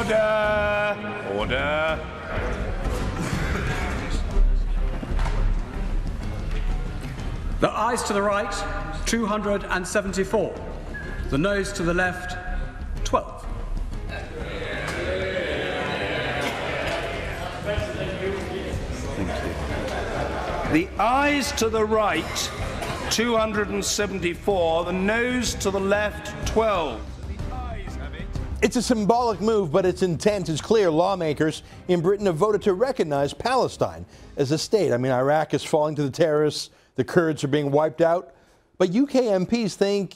Order! Order! The ayes to the right, 274. The noes to the left, 12. The ayes to the right, 274. The noes to the left, 12. It's a symbolic move, but its intent is clear. Lawmakers in Britain have voted to recognize Palestine as a state. I mean, Iraq is falling to the terrorists. The Kurds are being wiped out. But UK MPs think,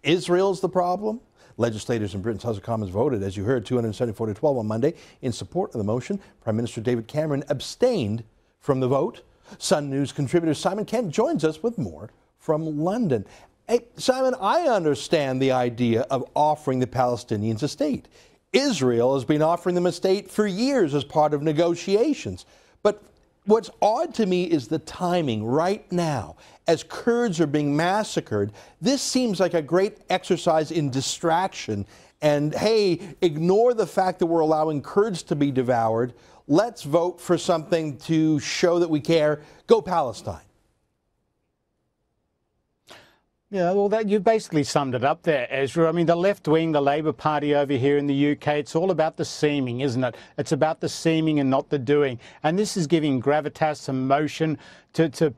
Israel's the problem. Legislators in Britain's House of Commons voted, as you heard, 274 to 12 on Monday in support of the motion. Prime Minister David Cameron abstained from the vote. Sun News contributor Simon Kent joins us with more from London. Hey, Simon, I understand the idea of offering the Palestinians a state. Israel has been offering them a state for years as part of negotiations. But what's odd to me is the timing right now. As Kurds are being massacred, this seems like a great exercise in distraction. And hey, ignore the fact that we're allowing Kurds to be devoured. Let's vote for something to show that we care. Go Palestine. Yeah, well, you basically summed it up there, Ezra. I mean, the left wing, the Labor Party over here in the UK, it's all about the seeming, isn't it? It's about the seeming and not the doing. And this is giving gravitas, some motion to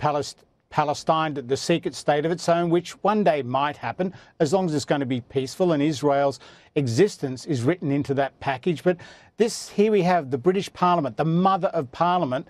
Palestine to seek its state of its own, which one day might happen, as long as it's going to be peaceful and Israel's existence is written into that package. But here we have the British Parliament, the mother of Parliament,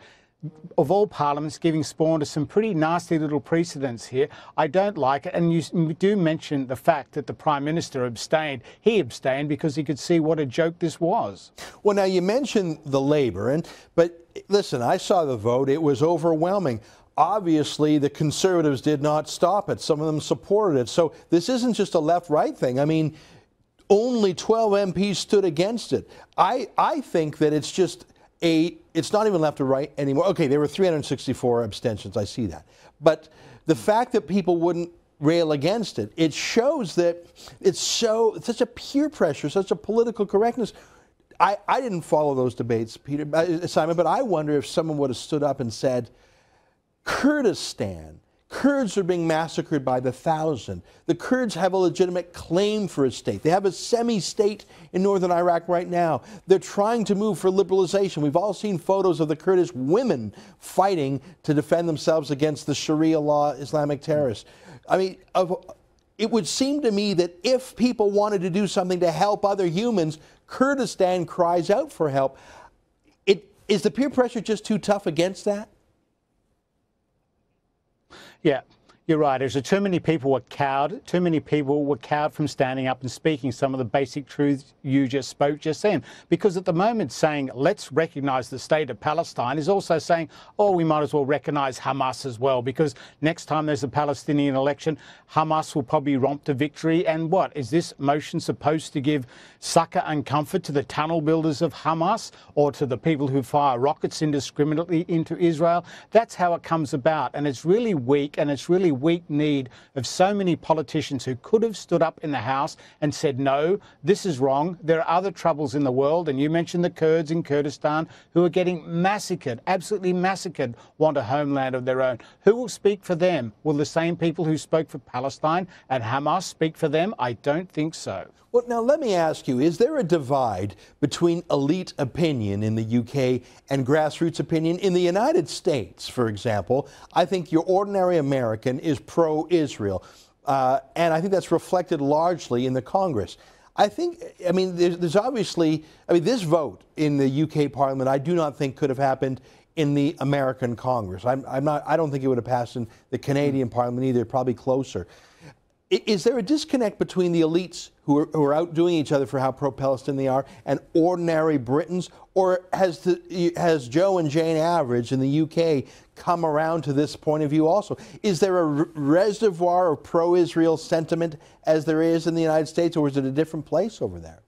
of all parliaments, giving spawn to some pretty nasty little precedents here. I don't like it. And you do mention the fact that the Prime Minister abstained. He abstained because he could see what a joke this was. Well, now you mentioned the Labour, but listen, I saw the vote. It was overwhelming. Obviously, the Conservatives did not stop it. Some of them supported it. So this isn't just a left-right thing. I mean, only 12 MPs stood against it. I think that it's just it's not even left or right anymore. Okay, there were 364 abstentions. I see that. But the fact that people wouldn't rail against it, it shows that it's such a peer pressure, such a political correctness. I didn't follow those debates, Simon, but I wonder if someone would have stood up and said, Kurdistan, Kurds are being massacred by the thousand. The Kurds have a legitimate claim for a state. They have a semi-state in northern Iraq right now. They're trying to move for liberalization. We've all seen photos of the Kurdish women fighting to defend themselves against the Sharia law Islamic terrorists. I mean, it would seem to me that if people wanted to do something to help other humans, Kurdistan cries out for help. Is the peer pressure just too tough against that? Yeah, you're right. There's too many people were cowed. Too many people were cowed from standing up and speaking some of the basic truths you just spoke just then. Because at the moment saying, let's recognise the state of Palestine is also saying, oh, we might as well recognise Hamas as well. Because next time there's a Palestinian election, Hamas will probably romp to victory. And what? Is this motion supposed to give succour and comfort to the tunnel builders of Hamas or to the people who fire rockets indiscriminately into Israel? That's how it comes about. And it's really weak, and it's really weak need of so many politicians who could have stood up in the House and said, no, this is wrong. There are other troubles in the world. And you mentioned the Kurds in Kurdistan who are getting massacred, absolutely massacred, want a homeland of their own. Who will speak for them? Will the same people who spoke for Palestine and Hamas speak for them? I don't think so. Well, now let me ask you, is there a divide between elite opinion in the UK and grassroots opinion in the United States, for example? I think your ordinary American is pro-Israel, and I think that's reflected largely in the Congress. There's obviously, this vote in the UK Parliament, I do not think could have happened in the American Congress. I don't think it would have passed in the Canadian Parliament either, probably closer. Is there a disconnect between the elites who are outdoing each other for how pro-Palestinian they are and ordinary Britons? Or has Joe and Jane Average in the UK come around to this point of view also? Is there a reservoir of pro-Israel sentiment as there is in the United States, or is it a different place over there?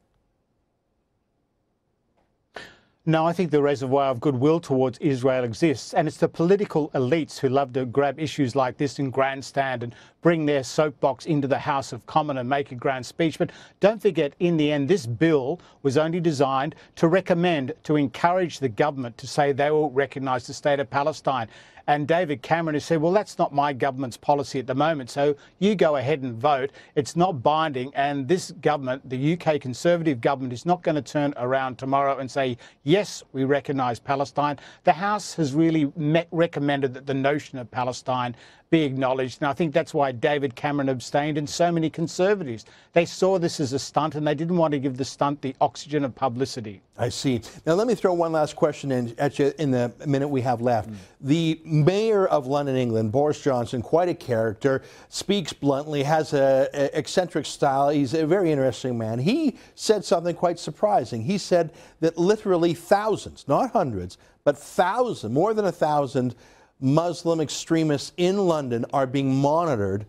No, I think the reservoir of goodwill towards Israel exists, and it's the political elites who love to grab issues like this and grandstand and bring their soapbox into the House of Commons and make a grand speech. But don't forget, in the end, this bill was only designed to recommend, to encourage the government to say they will recognise the state of Palestine. And David Cameron has said, well, that's not my government's policy at the moment, so you go ahead and vote. It's not binding, and this government, the UK Conservative government, is not going to turn around tomorrow and say, yes, we recognise Palestine. The House has really recommended that the notion of Palestine be acknowledged, and I think that's why David Cameron abstained and so many Conservatives. They saw this as a stunt, and they didn't want to give the stunt the oxygen of publicity. I see. Now, let me throw one last question in at you in the minute we have left. The mayor of London, England, Boris Johnson, quite a character, speaks bluntly, has an eccentric style. He's a very interesting man. He said something quite surprising. He said that literally thousands, not hundreds, but thousands, more than 1,000 Muslim extremists in London are being monitored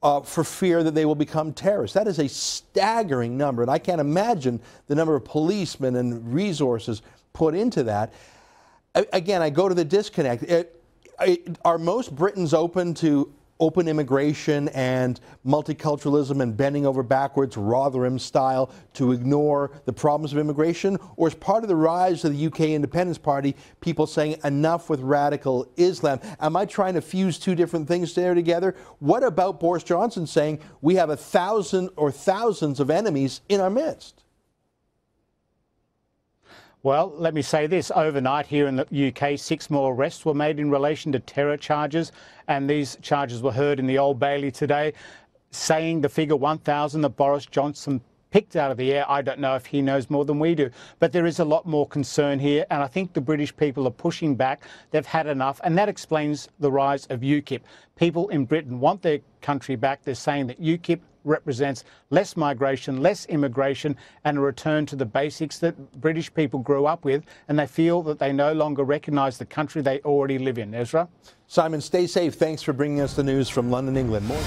for fear that they will become terrorists. That is a staggering number, and I can't imagine the number of policemen and resources put into that. Again, I go to the disconnect. Are most Britons open to open immigration and multiculturalism and bending over backwards, Rotherham style, to ignore the problems of immigration? Or is part of the rise of the UK Independence Party people saying enough with radical Islam? Am I trying to fuse two different things there together? What about Boris Johnson saying we have 1,000 or thousands of enemies in our midst? Well, let me say this. Overnight here in the UK, 6 more arrests were made in relation to terror charges, and these charges were heard in the Old Bailey today. Saying the figure 1,000 that Boris Johnson picked out of the air, I don't know if he knows more than we do. But there is a lot more concern here, and I think the British people are pushing back. They've had enough, and that explains the rise of UKIP. People in Britain want their country back. They're saying that UKIP represents less migration, less immigration, and a return to the basics that British people grew up with, and they feel that they no longer recognise the country they already live in. Ezra? Simon, stay safe. Thanks for bringing us the news from London, England. More